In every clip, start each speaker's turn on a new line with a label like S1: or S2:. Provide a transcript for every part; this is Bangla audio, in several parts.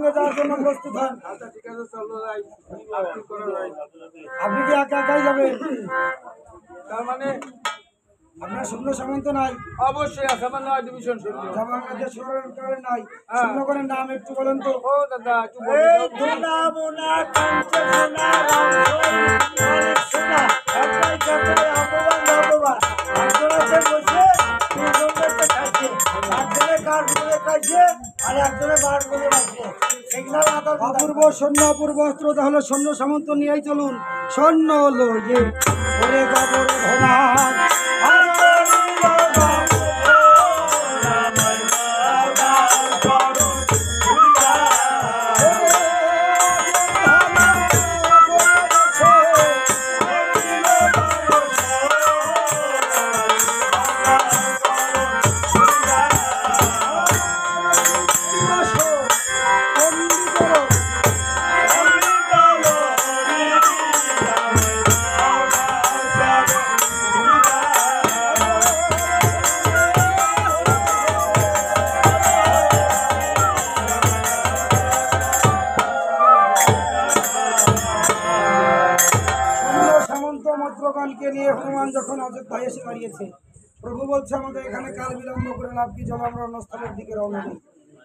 S1: সঙ্গে যাওয়ার জন্য প্রস্তুত হন।
S2: আচ্ছা ঠিক আছে, চলো যাই। কি করা যায়?
S1: আপনি কি একা একাই যাবেন?
S2: তার মানে
S1: আপনার সৈন্য সামন্ত নাই?
S2: অবশ্যই আছে, আমার 9 ডিভিশন সৈন্য।
S1: যা বাংলাদেশ সরকারের নাই। সৈন্যগণের নাম একটু বলেন তো।
S2: ও দাদা একটু বলুন তো।
S3: ধুনা মুনা কাঞ্চে সোনা রাম সোনা একটাই কাছে ভগবান ভগবান একজনে বসে তিনজনকে খাচ্ছে, একজনে কার করে খাচ্ছে আর একজনে বার করে খাচ্ছে। সিগন্যাল আদার
S1: অপূর্ব সৈন্য, অপূর্ব অস্ত্র, তাহলে সৈন্য সামন্ত নিয়েই চলুন। সৈন্য লয়ে ওরে বাবর ভোলা মন্ত্রগণকে নিয়ে হনুমান যখন অযোধ্যায় এসে দাঁড়িয়েছে, প্রভু বলছে আমাদের এখানে কাল বিলম্ব করে লাভ কি, চলো আমরা অন্যস্থলের দিকে রওনা দিই।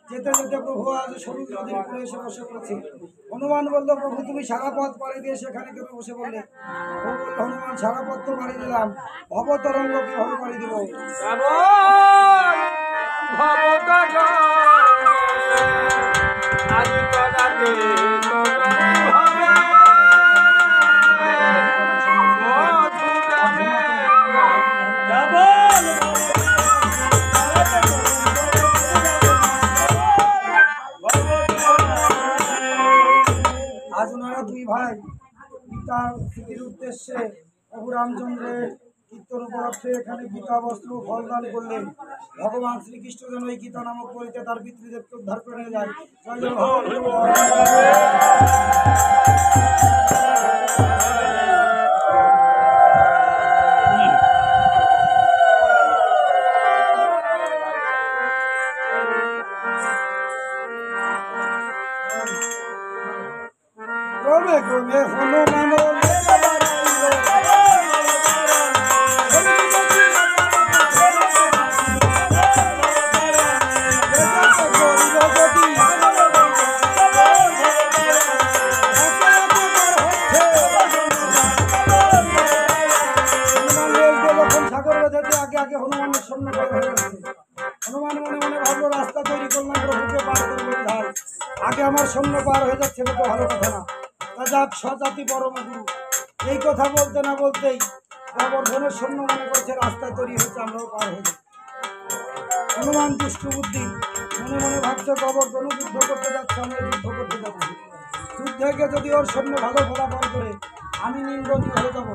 S1: যেতে যেতে প্রভু আজ সরু নদীর কূলে এসে বসে পড়েছে। হনুমান বলল, প্রভু তুমি সারা পথ পাড়ি দিয়ে সেখানে কেন বসে পড়লে? প্রভু বলল, হনুমান সারা পথ তো পাড়ি দিলাম, ভবতরঙ্গ কিভাবে পাড়ি দিব? আজ ওনারা দুই ভাই গীতার স্মৃতির উদ্দেশ্যে প্রভু রামচন্দ্রের কীর্তন উপলক্ষে এখানে গীতা বস্ত্র ফলদান করলেন। ভগবান শ্রীকৃষ্ণ যেন এই গীতা নামক বইতে তার পিতৃদেবকে উদ্ধার করে নিয়ে যায়। ক্রমে ক্রমে হনুমান হনুমানের সৈন্য পার হয়ে গেছে। হনুমান মনে মনে ভাবলো, রাস্তা তৈরি করলাম প্রভুকে পার করবো ধার, আগে আমার সৈন্য পার হয়ে যাচ্ছে, তো ভালো কথা না। তা যাক, স্বজাতি পরম গুরু। এই কথা বলতে না বলতেই গোবর্ধনের সৈন্য মনে করছে রাস্তা তৈরি হয়েছে, আমরাও পার হয়ে যাচ্ছি। হনুমান দুষ্ট বুদ্ধি, মনে মনে ভাবছে গোবর্ধন যুদ্ধ করতে যাচ্ছে, আমি যুদ্ধ করতে যাচ্ছি। যুদ্ধে গিয়ে যদি ওর সৈন্য ভালো ফলাফল করে আমি নিন্দনীয় হয়ে যাবো,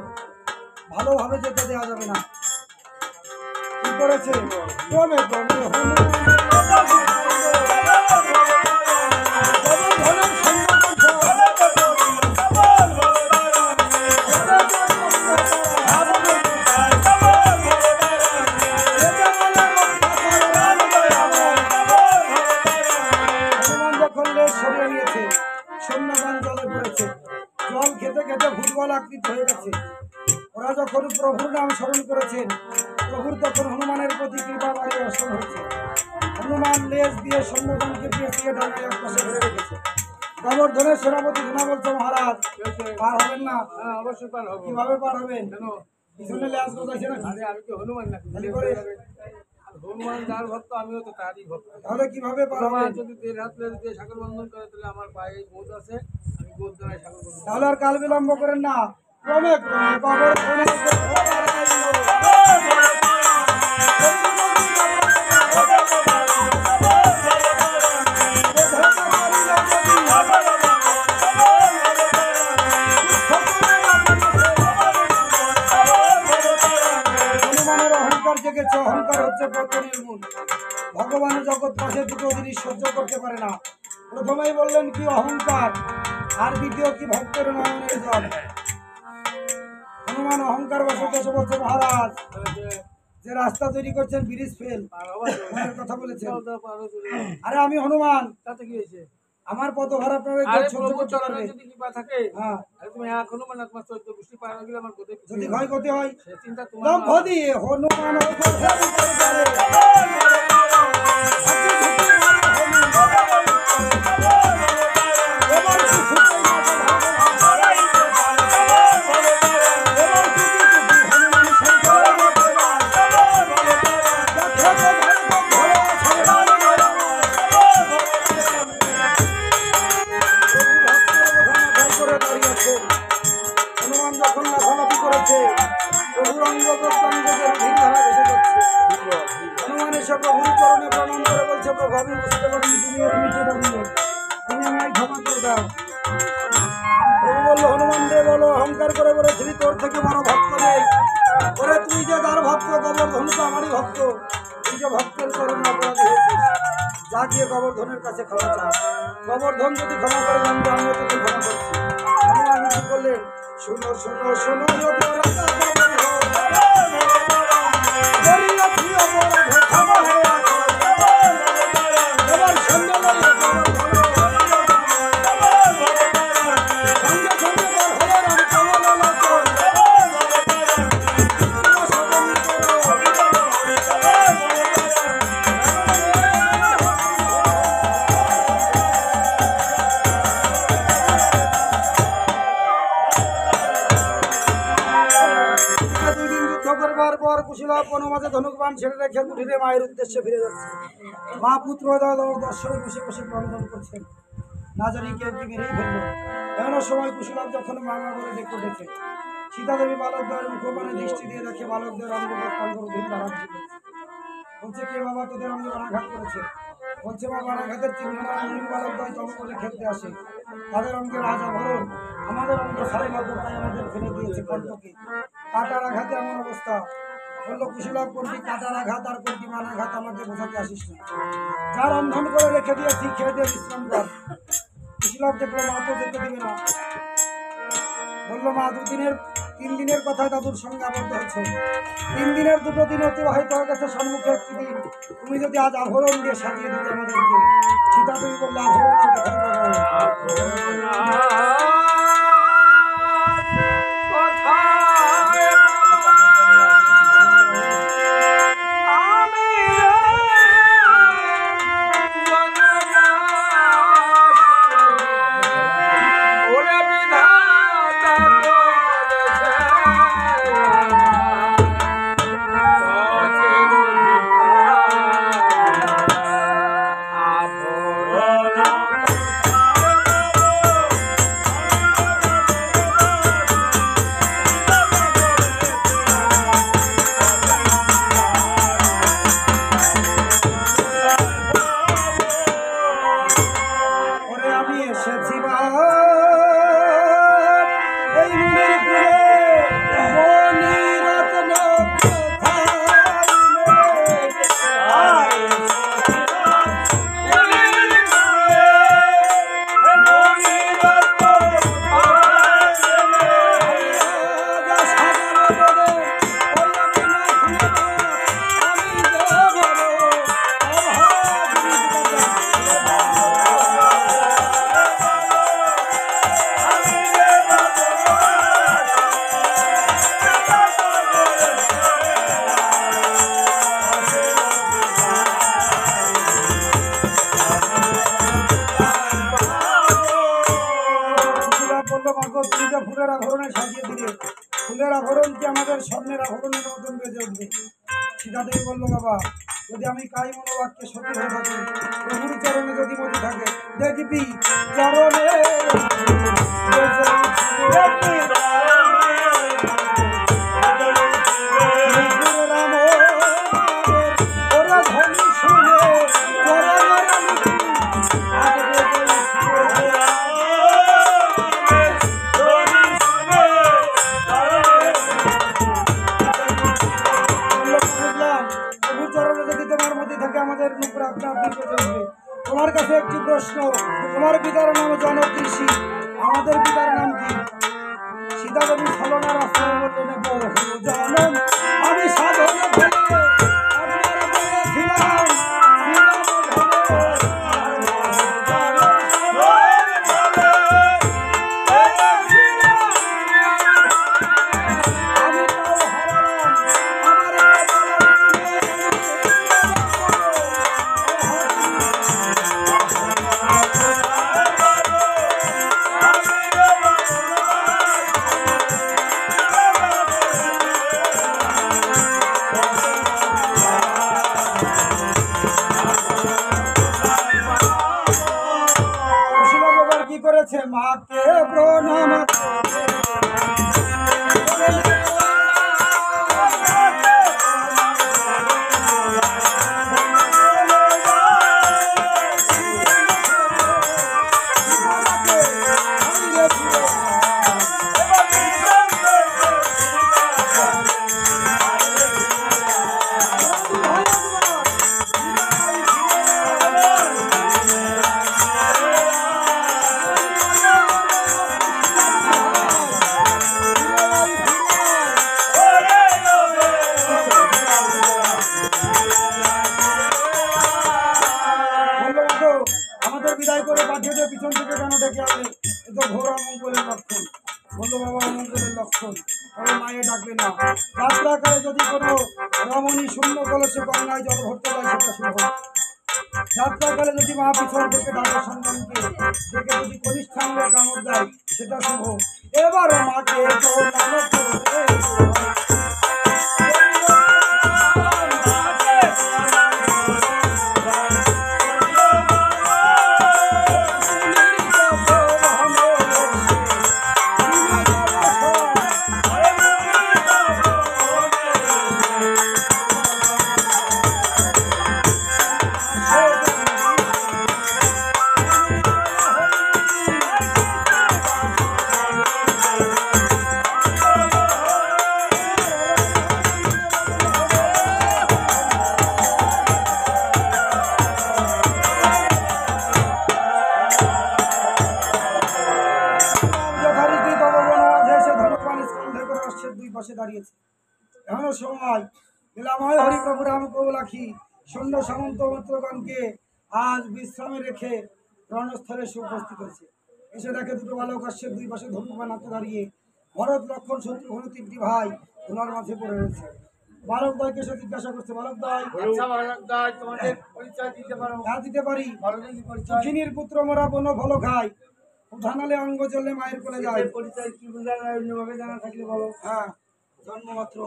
S1: ভালোভাবে যেতে দেওয়া যাবে না। কি করেছে? ক্রমে ক্রমে সরিয়ে নিয়েছে, সৈন্যগণ জলে পড়েছে, জল খেতে খেতে ফুটবল আকৃতি হয়ে গেছে। ওরা যখন প্রভুর নাম স্মরণ করেছেন, প্রভুর তখন হনুমানের প্রতি কৃপা বাড়ি অসম হয়েছে। হনুমান লেজ দিয়ে সৈন্যগণকে পেঁচিয়ে ডানায় এক পাশে ধরে রেখেছে। গোবর্ধনের সেনাপতি ধুনা বলছে, মহারাজ পার হবেন না?
S2: অবশ্যই পার হবো।
S1: কিভাবে পার হবেন?
S2: কেন?
S1: পিছনে লেজ গোজাইছে না?
S2: আরে আমি কি হনুমান নাকি? হনুমান যার ভক্ত, আমিও তো তারই ভক্ত।
S1: তাহলে কিভাবে পার
S2: হনুমান
S1: হবেন?
S2: যদি দেড় হাত লেজ দিয়ে সাগর বন্ধন করে, তাহলে আমার পায়ে গোদ আছে, আমি গোদ দ্বারাই সাগর বন্ধন।
S1: তাহলে আর কাল বিলম্ব করেন না, ক্রমে ক্রমে গোবর্ধনের অহংকার জেগেছে। অহংকার হচ্ছে পতনের মূল। ভগবান জগৎ পাশে দুটো জিনিস সহ্য করতে পারে না। প্রথমেই বললেন কি অহংকার, আর দ্বিতীয় কি ভক্তের নয়নের জল। হনুমান অহংকার বসে বলছে, মহারাজ যে রাস্তা তৈরি করছেন ব্রিজ ফেল, কথা বলেছেন। আরে আমি হনুমান,
S2: তাতে কি হয়েছে?
S1: আমার পদভার আপনার ওই
S2: আরে
S1: গোছ সহ্য
S2: প্রভু
S1: করতে
S2: চরণে
S1: পারবে।
S2: যদি কৃপা থাকে
S1: হ্যাঁ,
S2: আরে তুমি এখনো মানে তোমার 14 গোষ্ঠী পার হয়ে গেলে আমার কোথায়
S1: যদি ক্ষয়ক্ষতি হয়
S2: সে চিন্তা তোমার
S1: দম্ভ
S2: না।
S1: দিয়ে হনুমান ও গোধা বিচার করে। এবার কি ছুটেই মাথা ঢালবে? এবার কি হনুমান শঙ্কর দেখে তো ধরে হনুমান যখন লাফালাফি করেছে প্রভুর অঙ্গ প্রত্যঙ্গের ভিড় ধারা ভেসে যাচ্ছে। হনুমান এসে প্রভুর চরণে প্রণাম করে বলছে, প্রভু আমি বুঝতে পারিনি তুমি এর নিচে দাঁড়িয়ে, তুমি আমায় ক্ষমা করে দাও। প্রভু বললো, হনুমান রে বলো, অহংকার করে বলেছিলি তোর থেকে বড় ভক্ত নেই। ওরে তুই যে যার ভক্ত, গোবর্ধন তো আমারই ভক্ত। তুই যে ভক্তের চরণে অপরাধী হয়েছিস, যা গিয়ে গোবর্ধনের কাছে ক্ষমা চা। গোবর্ধন যদি ক্ষমা করে জানবে আমিও তোকে ক্ষমা করছি। হনুমান কি করলেন? শোনো শোনো শোনো যোগী রাজা গোবর্ধন, করিয়াছি অপরাধ ক্ষমা হে এখন। এবার সঙ্গে লইয়া গোবর্ধন, সঙ্গে সঙ্গে বের হলেন আমি কমললোচন। দুই দিন যুদ্ধ করবার পর কুশীলব বনমাঝে ধনুক বাণ ছেড়ে রেখে কুঠিরে মায়ের উদ্দেশ্যে ফিরে যাচ্ছে। মা পুত্র দর্শনে বসে বসে ক্রন্দন করছেন, না জানি কেউ কি মেরেই ফেললো। এমন সময় কুশীলব যখন মামা বলে ডেকে ডেকে সীতাদেবী বালকদের মুখপানে দৃষ্টি দিয়ে দেখে বালকদের অঙ্গ প্রত্যঙ্গ ভিন্ন ধারা ছিল। বলছে, কে বাবা তোদের অঙ্গে বানাঘাত করেছে? বলছে, মা বানাঘাতের চিহ্ন বালকদ্বয় তম বলে খেলতে আসে, তাদের অঙ্গে রাজাভরণ, আমাদের অঙ্গে সারিমাত্র, তাই আমাদের ফেলে দিয়েছে কণ্ঠকে। কাটার আঘাতে এমন অবস্থা। বললো কুশীলব, কোনটি কাটার আঘাত আর কোনটি বানাঘাত আমাকে বোঝাতে আসিস না। যা রন্ধন করে রেখে দিয়েছি খেয়ে দিয়ে বিশ্রাম কর। কুশীলব দেখলো মা তো যেতে দিবে না। বললো, মা 3 দিনের কথা দাদুর সঙ্গে আবদ্ধ হয়েছে। 3 দিনের 2 দিন অতিবাহিত হয়ে গেছে, সম্মুখে একটি দিন। তুমি যদি আজ আভরণ দিয়ে সাজিয়ে দিতে আমাদেরকে। সীতা তুমি বললে, আভরণ কোথায় পাবো? ওরে আমি এসেছি এই মনের পুরে, মনিরত্ন কোথায় ফুলের আভরণে সাজিয়ে দিলে, ফুলের আভরণ কি আমাদের স্বর্ণের আভরণের মতন বেজে উঠবে? সীতাদেবী বললো, বাবা যদি আমি কাই মনোবাক্যে সতী হয়ে থাকি, প্রভুর চরণে যদি মতি থাকে, দেখবি চরণে ওরা ধনী শুনে তোমার কাছে একটি প্রশ্ন, তোমার পিতার নাম জনক ঋষি, আমাদের পিতার নাম কি? সীতাদেবী ছলনার আশ্রয় বললেন, বহু জনম আমি সাধন ফেলে আপনার বলেছিলাম বলছে মাকে প্রণাম আমাদের বিদায় করে পাঠিয়ে দিয়ে পিছন থেকে কেন ডেকে আনলে? এ তো ঘোর অমঙ্গলের লক্ষণ। বললো বাবা অমঙ্গলের লক্ষণ, তবে মায়ে ডাকবে না। যাত্রাকালে যদি কোনো রমণী শূন্য কলসে গঙ্গায় জল ভরতে যায় সেটা শুভ। যাত্রাকালে যদি মা পিছন থেকে ডাকে সন্তানকে, ডেকে যদি কনিষ্ঠাঙ্গে কামড় দেয় সেটা শুভ। এবারও মাকে প্রণাম করে যথারীতি তব বনমাঝে এসে ধনুপান স্কন্ধে করে অশ্বের দুই পাশে দাঁড়িয়েছে। এমনও সময় লীলাময় হরিপ্রভু রাম কৌলাখী সৈন্য সামন্ত মিত্রগণকে আজ বিশ্রামে রেখে রণস্থলে উপস্থিত হয়েছে। এসে দেখে দুটো বালক অশ্বের দুই পাশে ধনুপান হাতে দাঁড়িয়ে ভরত লক্ষণ শত্রুঘ্ন তিনটি ভাই ধুলার মাঝে পড়ে রয়েছে। বালকদ্বয়কে সে জিজ্ঞাসা করছে, বালকদ্বয়
S2: আচ্ছা বালকদ্বয়, তোমাদের পরিচয় দিতে পারো?
S1: হ্যাঁ দিতে পারি।
S2: বলো দেখি পরিচয়।
S1: দুঃখিনীর পুত্র মোরা বন ফল খায়, উঠানালে অঙ্গ চললে মায়ের কোলে যায়।
S2: এই পরিচয় কি বোঝা যায়? অন্যভাবে জানা থাকলে বলো।
S1: হ্যাঁ, জন্মমাত্র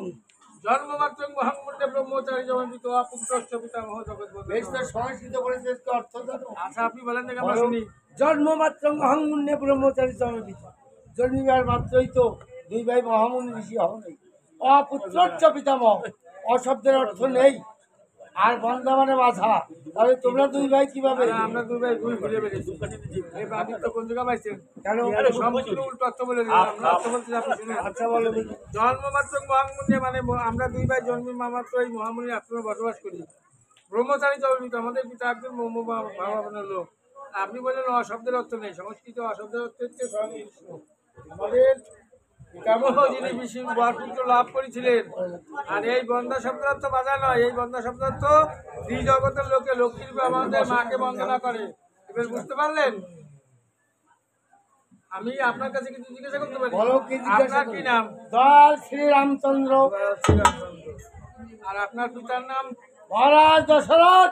S2: জন্মমাত্র মহামূল্যে ব্রহ্মচারী জন্মিত পুত্রশ্চ পিতামহ জগৎবন্ধু।
S3: বেশ তো সংস্কৃত পরিচয় অর্থ জানো?
S2: আচ্ছা আপনি বলেন দেখে আমরা শুনি।
S3: জন্মমাত্র মহামুন্যে ব্রহ্মচারী জন্মিত। জন্মিবার মাত্রই তো দুই ভাই মহামুনি ঋষি হও নাই। অপুত্রচ্চ পিতামহ, অশব্দের অর্থ নেই। আর বন্ধা মানে বাধা। তাহলে তোমরা দুই ভাই কিভাবে?
S2: আমরা দুই ভাই ভুল ঘুরে বেরিয়েছি। এই বাদিক তো কোন জায়গা পাইছেন?
S3: কেন?
S2: সম্পূর্ণ উল্টো অর্থ বলে দিলাম। আমরা অর্থ বলছি আপনি শুনুন।
S3: আচ্ছা বলো দেখি।
S2: জন্মমাত্র মহামুনি মানে আমরা দুই ভাই জন্মের মাত্র এই মহামুনির আশ্রমে বসবাস করি। ব্রহ্মচারী জন্মিত, আমাদের পিতা একজন ভাবানের লোক। আপনি বললেন অশব্দের অর্থ নেই। সংস্কৃত অশব্দের অর্থ হচ্ছে স্বয়ং বিষ্ণু। আমাদের পিতামহ যিনি বিষ্ণু পুত্র লাভ করেছিলেন। আর এই বন্দা শব্দের অর্থ বাধা নয়, এই বন্দা শব্দের অর্থ জগতের লোকে লক্ষ্মীর রূপে আমাদের মাকে বন্দনা করে। এবার বুঝতে পারলেন? আমি আপনার কাছে কিছু জিজ্ঞাসা করতে পারি?
S3: বলো কি জিজ্ঞাসা
S2: আপনার কি নাম?
S3: দয়াল শ্রীরামচন্দ্র।
S2: আর আপনার পিতার নাম?
S3: মহারাজ দশরথ।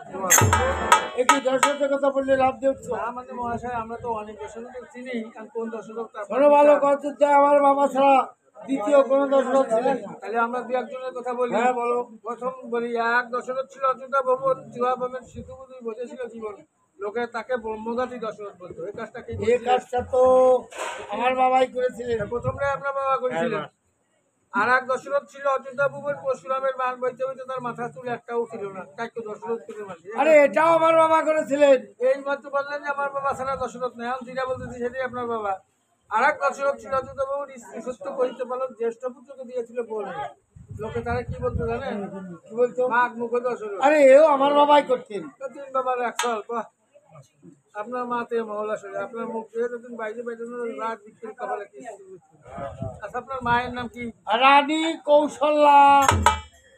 S3: একই দশরথের কথা বললে লাভ দেখছো?
S2: আমাদের মহাশয় আমরা তো অনেক দশরথ চিনি, আর কোন দশরথ তা
S3: শোনো ভালো কথা, আমার বাবা ছাড়া দ্বিতীয় কোনো দশরথ ছিলেন না।
S2: তাহলে আমরা দু একজনের কথা বলি।
S3: হ্যাঁ বলো।
S2: প্রথম বলি, এক দশরথ ছিল অযোধ্যা ভবন, চুয়াভবনের সেতু বসেছিল জীবন। লোকে তাকে ব্রহ্মঘাতী দশরথ বলতো। এই কাজটা কি
S3: এই কাজটা তো আমার বাবাই করেছিলেন।
S2: প্রথমে আপনার বাবা করেছিলেন। আর এক দশরথ ছিল অযোধ্যা ভবন, পরশুরামের বান বইতে বইতে তার মাথা চুল একটাও ছিল না। তাই তো দশরথ করে মাসি।
S3: আরে এটাও আমার বাবা করেছিলেন।
S2: এই মাত্র বললেন যে আমার বাবা ছাড়া দশরথ নেই। আমি যেটা বলতেছি সেটাই আপনার বাবা। আর এক দশরথ ছিল অযোধ্যা ভবন, স্ত্রী সত্য করিতে পালন জ্যেষ্ঠ পুত্রকে দিয়েছিল বলে। লোকে তারা কি বলতো জানেন?
S3: কি বলতো?
S2: মাঘ মুখ দশরথ।
S3: আরে এও আমার বাবাই করতেন।
S2: তো তিন বাবার এক সাল বাহ। আপনার মাতে মহলা শরীর, আপনার মুখ দিয়ে যতদিন বাইরে বাইরে রাত বিক্রি কপালে কি। আচ্ছা আপনার মায়ের নাম কি?
S3: রানী কৌশল্যা।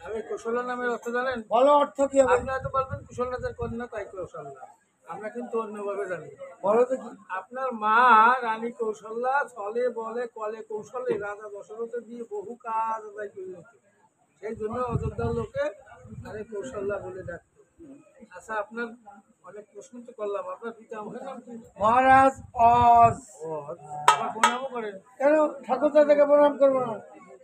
S2: আমি কৌশল্যা নামের অর্থ জানেন?
S3: বলো অর্থ কি হবে?
S2: আপনি হয়তো বলবেন কুশলনাথের কন্যা তাই কৌশল্যা। আমরা কিন্তু অন্যভাবে জানি।
S3: বলো তো কি?
S2: আপনার মা রানী কৌশল্যা ছলে বলে কলে কৌশলে রাজা দশরথের দিয়ে বহু কাজ আদায় করিয়েছে। সেই জন্য অযোধ্যার লোকে আরে কৌশল্যা বলে ডাকত। আচ্ছা আপনার অনেক প্রশ্ন তো করলাম, আপনার পিতা আমাদের নাম কি?
S3: মহারাজ অজ।
S2: আবার প্রণামও করেন?
S3: কেন ঠাকুর দাদাকে প্রণাম করবো না?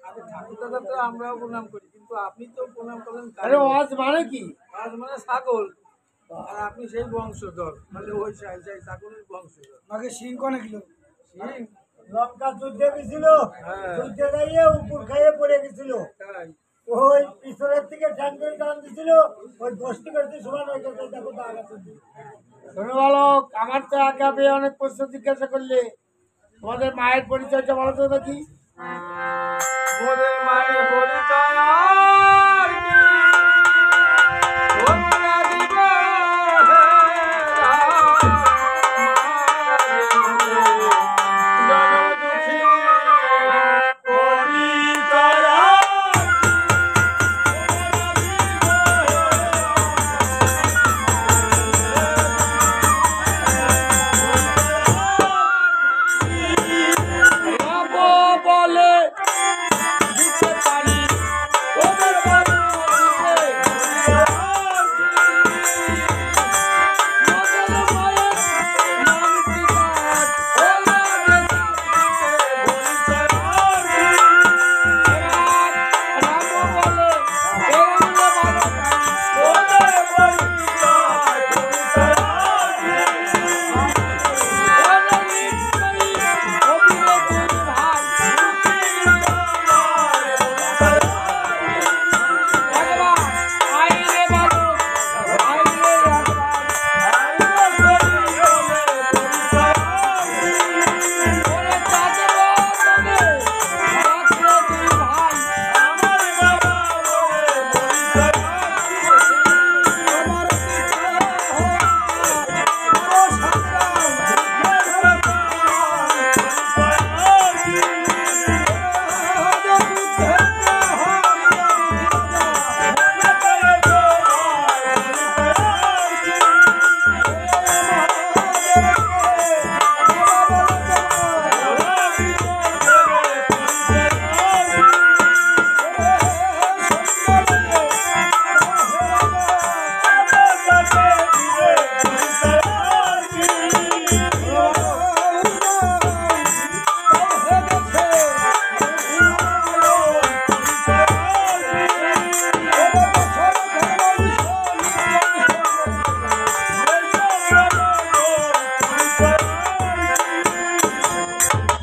S2: আরে ঠাকুর দাদা তো আমরাও প্রণাম করি, কিন্তু আপনি তো প্রণাম করলেন
S3: আরে অজ মানে কি?
S2: আজ মানে ছাগল। আর আপনি সেই বংশধর, মানে ওই ছাগলের বংশধর।
S1: আগে সিং কনে গেল।
S2: সিং
S3: লঙ্কা যুদ্ধে গেছিল,
S2: হ্যাঁ।
S3: যুদ্ধে গিয়ে উপর খাইয়ে পড়ে গেছিল।
S2: তাই
S3: ওই পিছনের থেকে ট্যাঙ্কের টান দিছিল, ওই গোষ্ঠী করতে সমান হয়ে গেছে। দেখো দাগ আছে। শোনো বালক, আমার তো একা পেয়ে অনেক প্রশ্ন জিজ্ঞাসা করলে, তোমাদের মায়ের পরিচয়টা বলো তো দেখি।
S2: মোদের মায়ের পরিচয় তোমরা দিবে জগদুখী পরিচয়
S3: বাবা বলে দিতে পারি, ওদের বাড়ি দিতে। মোদের মায়ের নাম কি তার? ওলা দিতে পরিচয়। এবার রাম বলে, এরঙ্গ বলে, ওদের পরিচয় পরিচয়। ওদের নিশ্চয়ই অভিনেত্রী ভাই। একবার আইলে বলো, আইলে একবার, আইলে বলি বলে পরিচয়। ওরে চাঁদে বদনে, রাত্রে দুই ভাই, আমার বাবা বলে পরিচয়। আমার পিতা বড় সংগ্রাম,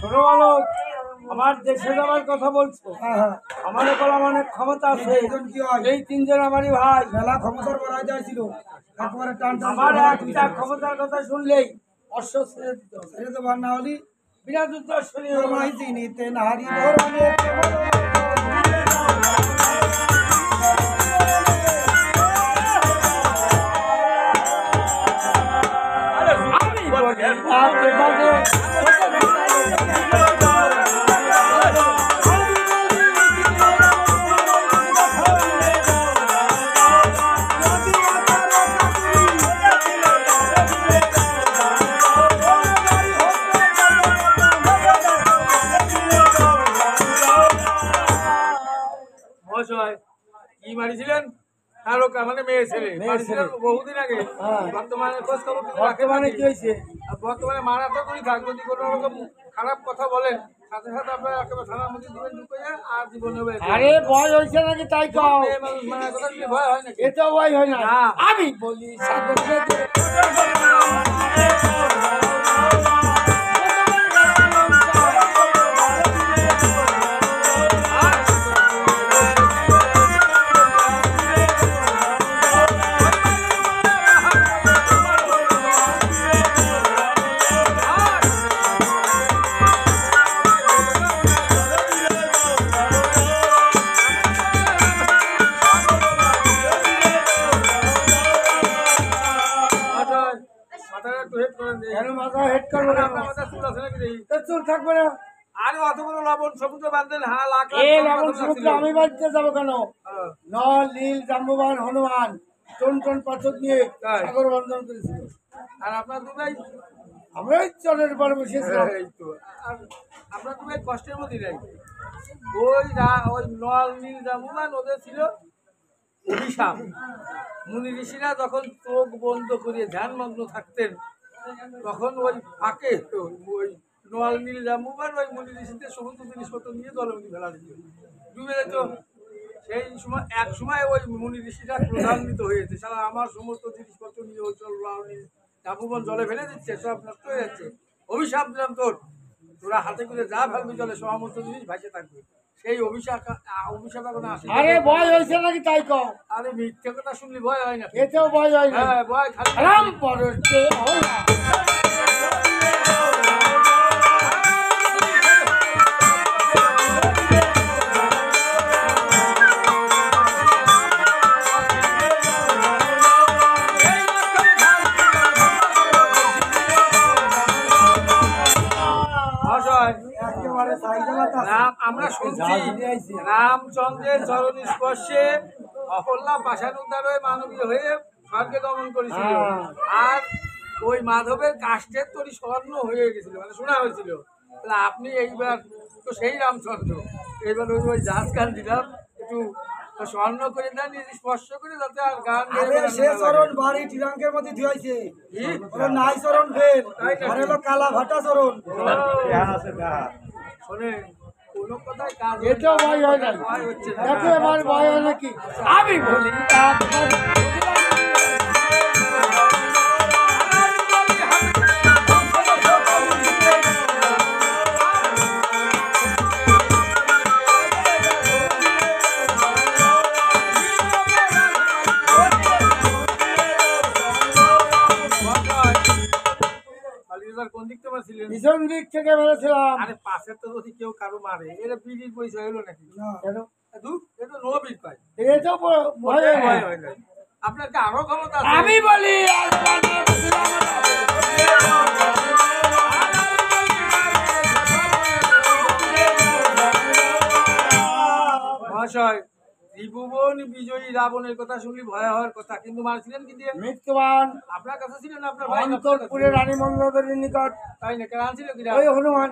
S3: শোনো বালক, আমার দেশে যাওয়ার কথা বলছো।
S1: হ্যাঁ হ্যাঁ
S3: আমার বলা অনেক ক্ষমতা আছে।
S1: দুজন কি হয়
S3: এই তিনজন আমারই ভাই।
S1: মেলা ক্ষমতার বলা যাইছিল, একবারে টান টান
S3: আমার
S1: করে
S3: একটা ক্ষমতার কথা শুনলেই অশ্ব ছেড়ে দিত।
S1: ছেড়ে দেবার না হলি
S3: বিরাট উত্তরসূরি হলো।
S1: তোমায় চিনিতে নারী ধরনে
S3: আমি বলি, বাজে বাজে,
S2: মহাশয় কি মারিছিলেন? কারো মানে মেয়ে ছেলে মারিছিলেন বহুদিন আগে।
S3: হ্যাঁ।
S2: বর্তমানে খোঁজ খবর কিছু রাখেন
S3: বর্তমানে
S2: নাকি?
S3: কি হয়েছে?
S2: আর বর্তমানে মারা তো করি থাক, যদি কোনো রকম খারাপ কথা বলেন সাথে সাথে আপনার একেবারে থানার মধ্যে দিবেন ঢুকে যায় আর জীবনে
S3: আরে ভয় হয়েছে নাকি তাই কও।
S2: মেয়ে মানুষ মারা কথা শুনলে ভয় হয় নাকি?
S3: এটা ভয় হয় না।
S2: না।
S3: আমি বলি সাগরকে
S2: মহাশয়, মাথাটা একটু হেড করেন দিন।
S3: কেন মাথা হেড করবো না?
S2: আপনার মাথায় চুল আছে নাকি দেখি?
S3: তা চুল থাকবে না।
S2: আরে অত বড় লবণ সমুদ্র বাঁধলেন, হ্যাঁ লাখ লাখ
S3: এ
S2: টাকা
S3: লবণ
S2: খরচ
S3: সমুদ্র
S2: লাগছিল।
S3: আমি বাড়িতে যাবো কেন?
S2: হ্যাঁ।
S3: নল নীল জাম্বুবান হনুমান টন টন পাথর নিয়ে
S2: তাই।
S3: সাগর বন্ধন করেছিল।
S2: আর আপনার দুবাই
S3: আমরা ওই চরের পরে বসেছিলাম।
S2: এই তো। আর আপনার দুবাই কষ্টের মধ্যে নেই। ওই নল নীল জামুমান ওদের ছিল অভিশাপ। মুনি ঋষিরা যখন চোখ বন্ধ করে ধ্যানমগ্ন থাকতেন তখন ওই ফাঁকে ওই নল নীল জামুমান ওই মুনি ঋষিদের সমস্ত জিনিসপত্র নিয়ে জলের মধ্যে ফেলা দিত, ডুবে যেত। সেই সময় এক সময় ওই মুনি ঋষিরা প্রধান্বিত হয়েছে, সারা আমার সমস্ত জিনিসপত্র নিয়ে ওই চল জামুমান জলে ফেলে দিচ্ছে, সব নষ্ট হয়ে যাচ্ছে, অভিশাপ দিলাম তোর। তোরা হাতে করে যা ফেলবি চলে সমস্ত জিনিস ভাসে থাকবে। সেই অভিশাপ এখন আসে।
S3: আরে ভয় হয়েছে নাকি তাই কও?
S2: আরে মিথ্যে কথা শুনলি ভয় হয় না?
S3: এতেও ভয় হয় না।
S2: হ্যাঁ ভয় খালি।
S3: রাম পরস্তে হোলা।
S2: মহাশয়,
S1: একেবারে সাইকেলাতে আছে।
S2: আমরা শুনছি রামচন্দ্রের চরণ স্পর্শে অহল্যা পাষাণ উদ্ধার হয়ে মানবীয় হয়ে স্বর্গে গমন করেছিল। আর ওই মাধবের কাষ্ঠের তৈরি স্বর্ণ হয়ে গেছিল, মানে শোনা হয়েছিল। তাহলে আপনি এইবার তো সেই রামচন্দ্র, এইবার ওই জাহাজ গান দিলাম একটু স্বর্ণ করে দেন, স্পর্শ করে যাতে আর গান
S1: আরে সে চরণ বাড়ি টিরাঙ্কের মধ্যে ধুয়াইছে, ওরা নাই চরণ ফের, আর হলো কালা ভাটা চরণ।
S2: শোনে কোনো কথায় কাজ
S3: এতেও ভয় হয় না।
S2: ভয় হচ্ছে না।
S3: দেখো এবার ভয় হয় নাকি? আমি বলি
S2: কোন দিক থেকে মারছিলেন?
S3: পিছন দিক থেকে মেরেছিলাম।
S2: আরে পাশে তো যদি কেউ কারো মারে, এটা বিড়ির পয়সা হলো নাকি?
S1: না,
S3: কেন?
S2: এটা নবীর পায়,
S3: এতেও ভয় হয়
S2: ভয়
S3: না।
S2: হয় না। আপনার কি আরো ক্ষমতা আছে?
S3: আমি বলি আসমানে বসিলাম।
S2: মহাশয়, ত্রিভুবন বিজয়ী রাবণের কথা শুনলি ভয় হওয়ার কথা, কিন্তু মারছিলেন কি দিয়ে?
S3: মৃত্যুবান
S2: আপনার কাছে ছিলেন আপনার ভাই?
S3: অন্তরপুরে রানী মঙ্গলের নিকট
S2: তাই না? কেন আনছিল কি?
S3: ওই হনুমান।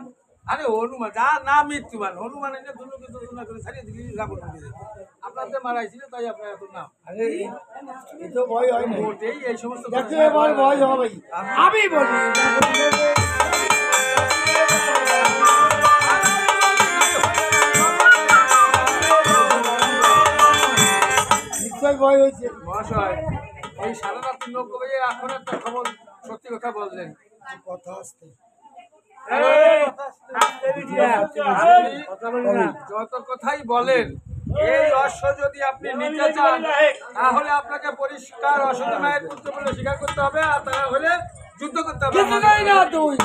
S2: আরে হনুমান যা না মৃত্যুবান, হনুমান এনে দুর্নীতি তুলনা করে ছাড়িয়ে দিলি রাবণ। আপনাদের মারাইছিল তাই আপনার এত নাম।
S3: আরে এতেও ভয় হয় না।
S2: ওটাই এই সমস্ত
S3: দেখো এবার ভয় হবে। আমি বলি নিশ্চয় ভয় হয়েছে।
S2: মহাশয়, এই সারা রাত নৌকো বেজে এখন একটা খবর সত্যি কথা বললেন।
S1: কথা আসতে
S2: যত কথাই বলেন, এই অশ্ব যদি আপনি নিতে চান তাহলে আপনাকে পরিষ্কার অসৎ মায়ের পুত্র বলে স্বীকার করতে হবে, আর তা হলে যুদ্ধ করতে হবে।
S3: কিছু নাই না তুই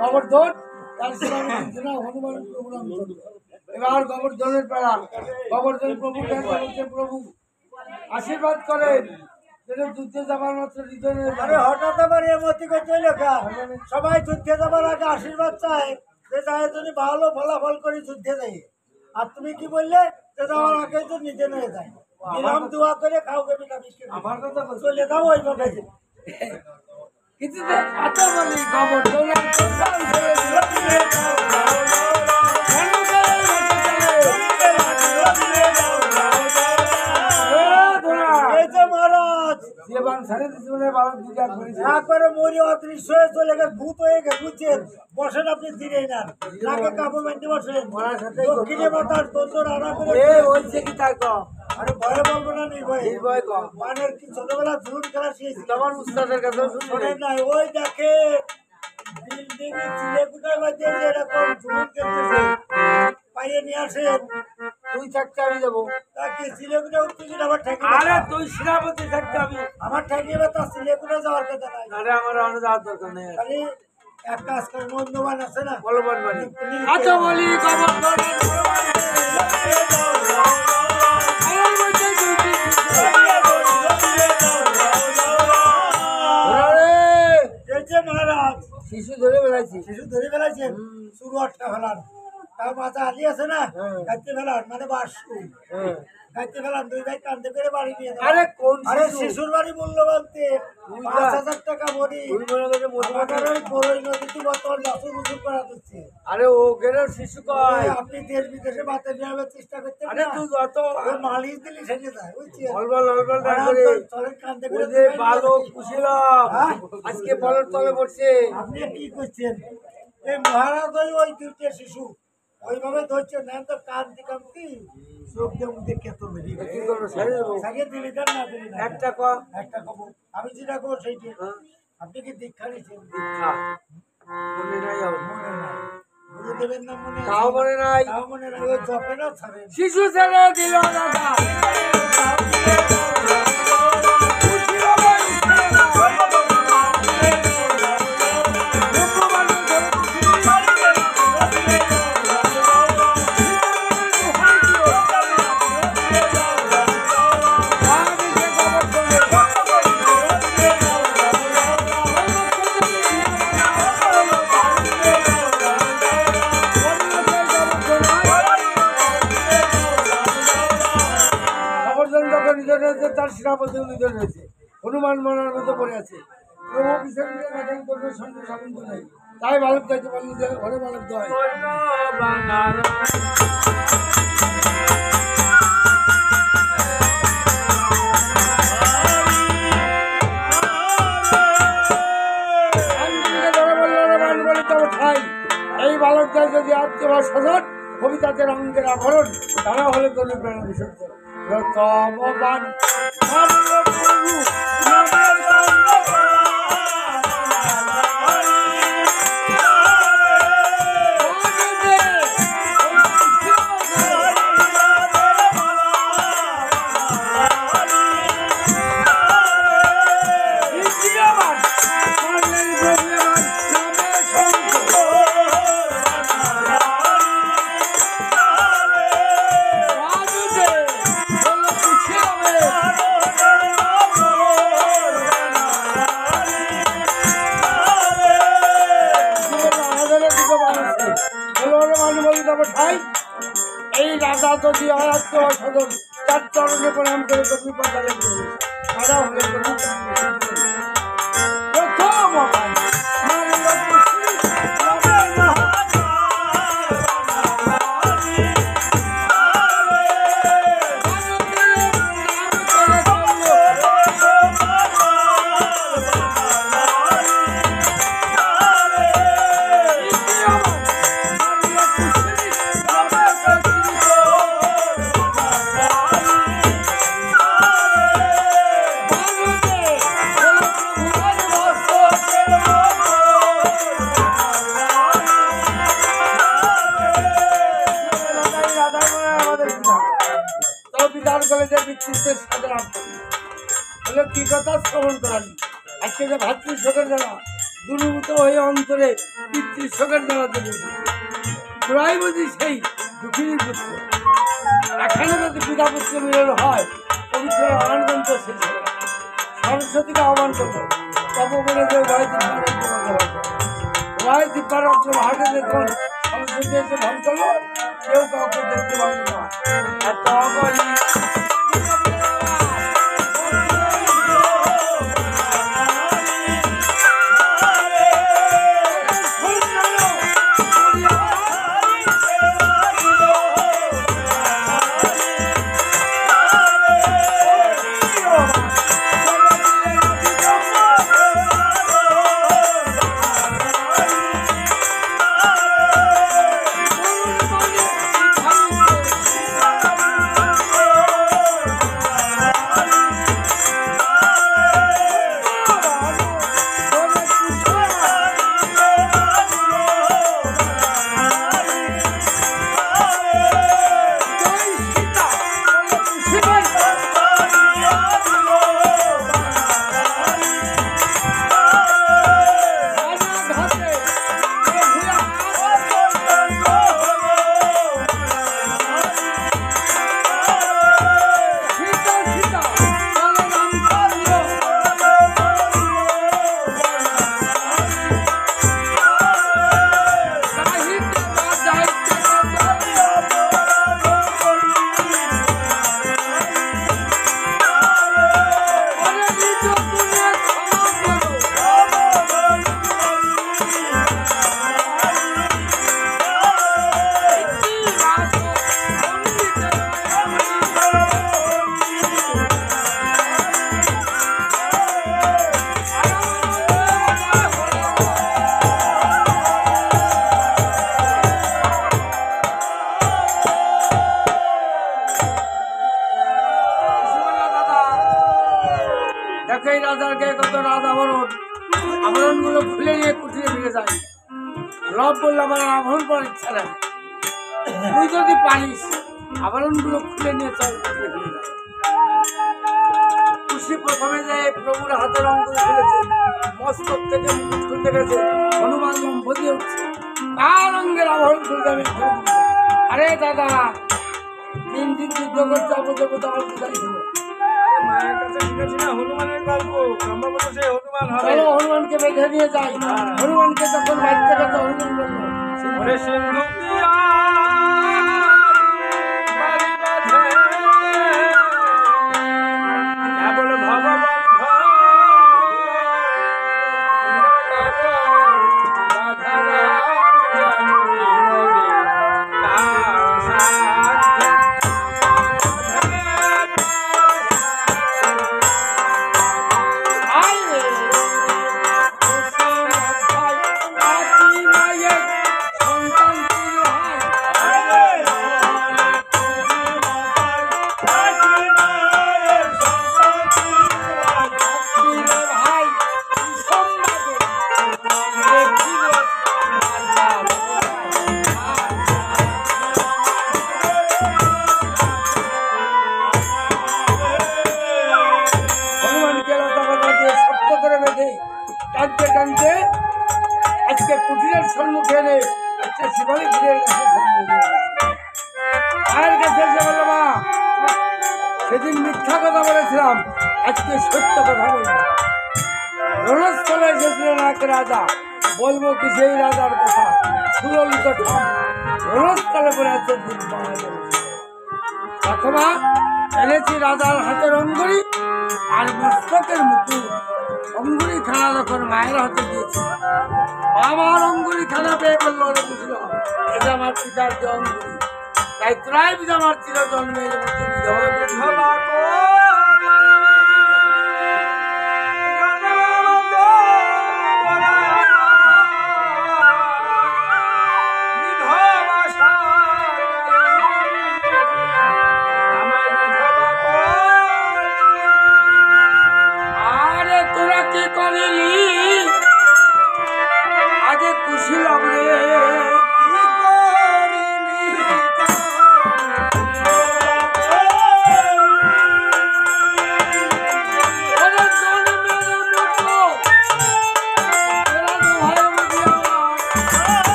S3: গোবর্ধন তার হনুমান এবার গোবর্ধনের পেলা। গোবর্ধন প্রভু বলছে প্রভু আশীর্বাদ করেন যুদ্ধে যাবার মাত্র হৃদয়।
S4: আরে হঠাৎ আবার এমতি করতে লেখা সবাই যুদ্ধে যাবার আগে আশীর্বাদ চায় যে চায় যদি ভালো ফলাফল করে যুদ্ধে যাই। আর তুমি কি বললে যে যাওয়ার আগে তো নিজে নিয়ে যায় বিরাম দোয়া করে কাউকে
S3: আমার কথা
S4: চলে যাও ওইভাবে।
S3: কিন্তু কথা বলি গোবর্ধন
S4: একবারে মরি অদৃশ্য হয়ে চলে গেছে, ভূত হয়ে গেছে। বুঝছেন? বসেন আপনি দিনেই না নাকে কাপড় বাঁধতে বসেন। দক্ষিণে বাতাস তোর আড়া করে
S3: হয়েছে কি তাই কম
S4: আরে ভয়ে বলবো না নির্ভয়ে।
S3: নির্ভয় কম
S4: মানের কি ছোটবেলা ঝুল খেলা শিখেছি
S3: তোমার উস্তাদের কাছে
S4: শোনেন নাই? ওই দেখে বিল্ডিং এ চিলেকুটার মধ্যে এরকম ঝুল খেলতেছে, পাইয়ে নিয়ে আসেন।
S3: তুই থাকতে আমি যাবো।
S4: তাকে চিলেকুটা উঠতে গেলে আমার ঠেকে
S3: আরে তুই সেনাপতি থাকতে আমি
S4: আমার ঠেকিয়ে বা তার চিলেকুটা যাওয়ার কথা নাই।
S3: আরে আমার অন্য যাওয়ার দরকার নেই।
S4: খালি এক কাজ করে নন্দবান আছে না
S3: বলবান বাড়ি আচ্ছা বলি গোবর্ধন
S4: মহারাজ
S3: শিশু ধরে বেড়াইছি।
S4: শিশু ধরে বেড়াইছেন শুরু আটটা ফেলার তার মাথা আলি আছে না গাইতে ফেলান মানে বাসু গাইতে ফেলান 2 ভাই কান্দে করে বাড়ি নিয়ে যান।
S3: আরে কোন
S4: আরে
S3: শিশু?
S4: শিশুর বাড়ি মূল্যবান তেল 5,000 টাকা ভরি আমাদের ওই বড়ই নদীতে বর্তমান বছর বছর করা দিচ্ছে।
S3: আরে ও গেলেও শিশু কয়।
S4: আপনি দেশ বিদেশে বাতে নেওয়ার চেষ্টা করতে
S3: আরে তুই যত
S4: ওই মালিশ দিলি সেজে যায় বুঝছিস
S3: অলবল না করে
S4: চলেন কান্দে
S3: ওই
S4: করে
S3: যে বালক কুশীলক
S4: হ্যাঁ?
S3: আজকে বলের তলে পড়ছে।
S4: আপনি কি করছেন এই মহারাজ ওই 2টে শিশু ওইভাবে ধরছে না তো কান্তি কান্তি চোখ দিয়ে মুখে কেতো বেরিয়ে
S3: কি করবো ছেড়ে দেবো?
S4: সাগে দিলি দেন না দিলি না
S3: একটা ক
S4: একটা খবর আমি যেটা করবো সেইটি
S3: হ্যাঁ?
S4: আপনি কি দীক্ষা নিচ্ছেন
S3: দীক্ষা মনে নাই আমার।
S4: মনে নাই গুরুদেবের নাম মনে
S3: তাও মনে নাই।
S4: তাও মনে নাই ওই জপে না ছাড়েন
S3: শিশু ছেড়ে দিল দাদা তার সেনাপতি নিধন হয়েছে। হনুমান মনার মতো পড়ে আছে। তাই বালক যাইতে পারলি যে ঘরে বালক দেয়। এই বালক যায় যদি আত্মীয় স্বজন কবিতাদের অঙ্গের আভরণ তারা হলে তরুণ প্রাণ বিসর্জন তমবান এই রাজা যদি আত্ম অসাধন তার চরণে প্রণাম করে কবি পাঠালেন তারা হলে কি কথা শ্রবণ করালি আজকে যে ভাতৃ শোকের দ্বারা দুর্ভূত হয়ে অন্তরে পিতৃ শোকের দ্বারা দেবে তোরাই বুঝি সেই দুঃখিনী পুত্র। এখানে যদি পিতা পুত্র মিলন হয় পবিত্র আনন্দ শেষ হবে। সরস্বতীকে আহ্বান করবো তবে বলে যে ভয় দীপারত্ন হাটে দেখুন সরস্বতী এসে ভাব করলো কেউ কাউকে দেখতে পাবে না। আর তা বলি
S2: রাজ আবরণগুলো খুলে নিয়ে কুটিরে ফিরে যায়। লব বলল আমার আবরণ পরার ইচ্ছা নেই, তুই যদি পারিস আবরণগুলো খুলে নিয়ে চল কুটিরে ফিরে যায়। খুশি প্রথমে যে প্রভুর হাতের অঙ্গুলি খুলেছে, মস্তক থেকে মুকুট খুলতে গেছে, হনুমান লম্ব দিয়ে উঠছে, কার অঙ্গের আবরণ খুলতে আমি খুলে দিবো? আরে দাদা, 3 দিন যুদ্ধ করতে দেবতা আমার বুঝাইছিল।
S3: মায়ের কাছে শুনেছি না হনুমানের গল্প, ব্রহ্মা বলল সে হনুমান হবে।
S2: চলো হনুমানকে বেঁধে নিয়ে যাই। হনুমানকে যখন বাড়িতে গেছে হনুমান বলল,
S3: ওরে সিন্ধু পিয়া বাড়ি বাঁধে, কেবল ভগবন্ধ
S2: টানতে আজকে কুটিরের সম্মুখে এনে একটা শিবালী ঘিরে মায়ের কাছে এসে বলল, মা সেদিন মিথ্যা কথা বলেছিলাম, আজকে সত্য কথা বলবো। রণস্থলে এসেছিলেন এক রাজা, বলবো কি সেই রাজার কথা? সুললিত ঠাম রণস্থলে পড়ে আছে। দেখো মা, এনেছি রাজার হাতের অঙ্গুরি আর মস্তকের মুকুট। অঙ্গুরি খানা যখন মায়ের হাতে দিয়েছে, আমার অঙ্গুরি খানা পেয়ে বললো, বুঝলো এটা আমার পিতার যে অঙ্গুরি, তাই তোরাই বুঝে আমার চির জন্মের মধ্যে বিধবা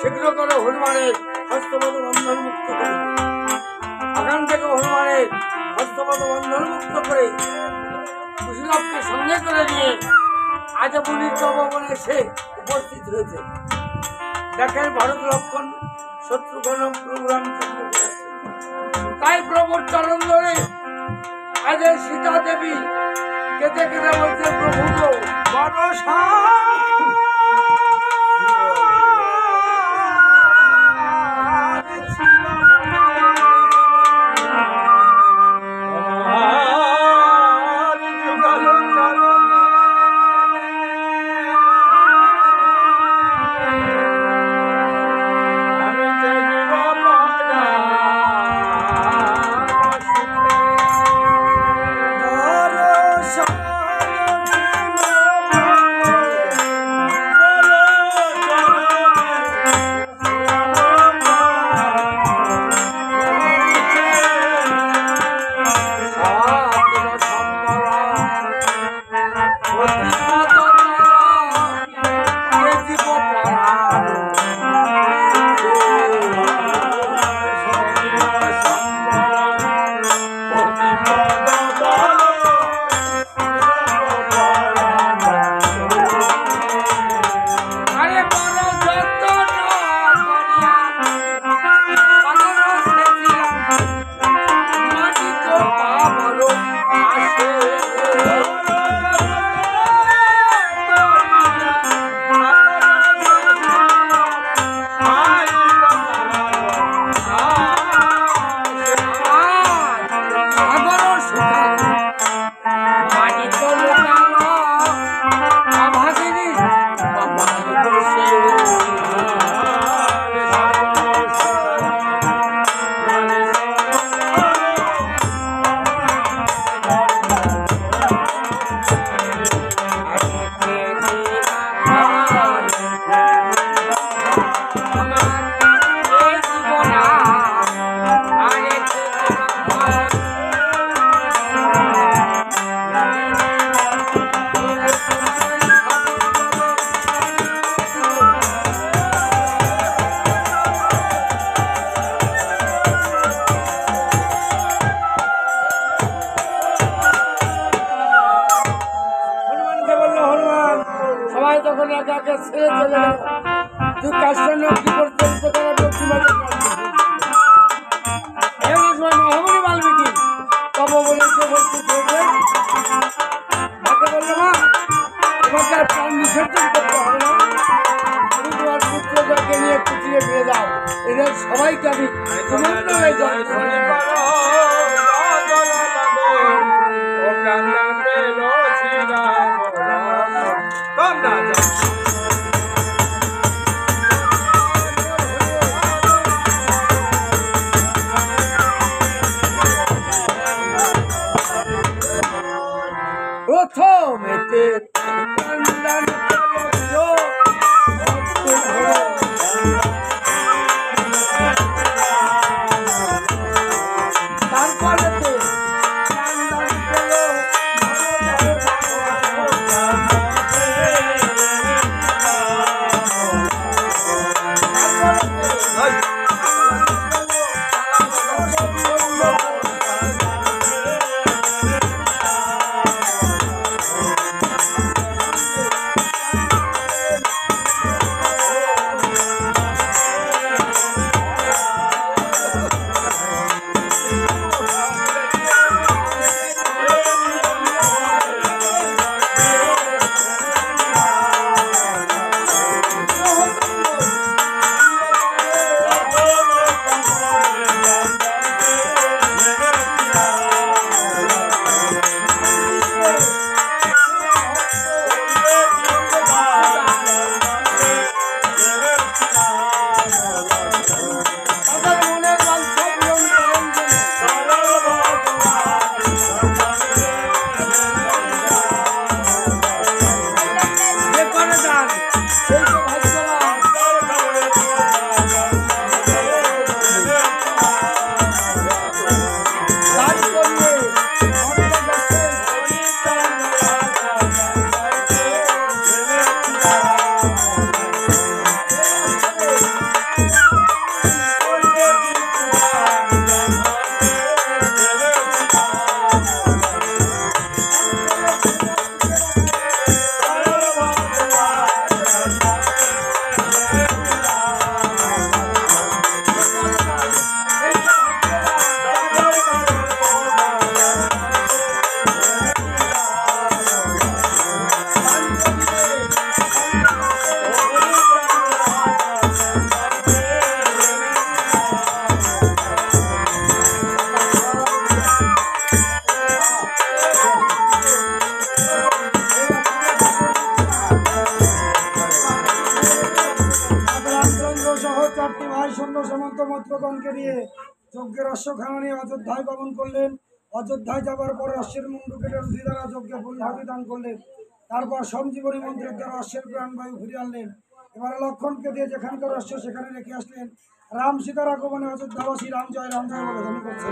S2: শীঘ্র করে হনুমানের হস্তপদ বন্ধন মুক্ত করে, আগান থেকে হনুমানের হস্তপদ বন্ধন মুক্ত করে কুশীলবকে সঙ্গে করে নিয়ে আজ মুনির ভবনে এসে উপস্থিত হয়েছে। দেখেন ভরত লক্ষণ শত্রুঘ্ন প্রভু রামচন্দ্র আছে, তাই প্রভুর চরণ ধরে আজ সীতা দেবী কেঁদে কেঁদে বলছে, প্রভু গো
S3: এলাকাকে ছেড়ে চলে গেল। তুই কার সঙ্গে কি করতে মহামণি বাল্মীকি তব বলেছে বলতে তাকে বললো মা তোমাকে আর প্রাণ বিসর্জন করতে হবে না, তুমি তোমার পুত্রদেরকে নিয়ে কুচিয়ে ফিরে যাও, এদের সবাইকে আমি তোমার নামে জয় করি। প্রথমেতে কান্দান তারপরেতে
S1: চারটি ভাই সৈন্য সামন্ত মন্ত্রগণকে নিয়ে যজ্ঞের অশ্বখানা নিয়ে অযোধ্যায় গমন করলেন। অযোধ্যায় যাবার পর অশ্বের মুন্ডু কেটে রুধি দ্বারা যজ্ঞে পূর্ণাহুতি দান করলেন। তারপর সঞ্জীবনী মন্ত্রের দ্বারা অশ্বের প্রাণবায়ু ফিরিয়ে আনলেন। এবারে লক্ষণকে দিয়ে যেখানকার অশ্ব সেখানে রেখে আসলেন। রাম সীতার আগমনে অযোধ্যাবাসী রাম জয় বলে ধ্বনি করছে।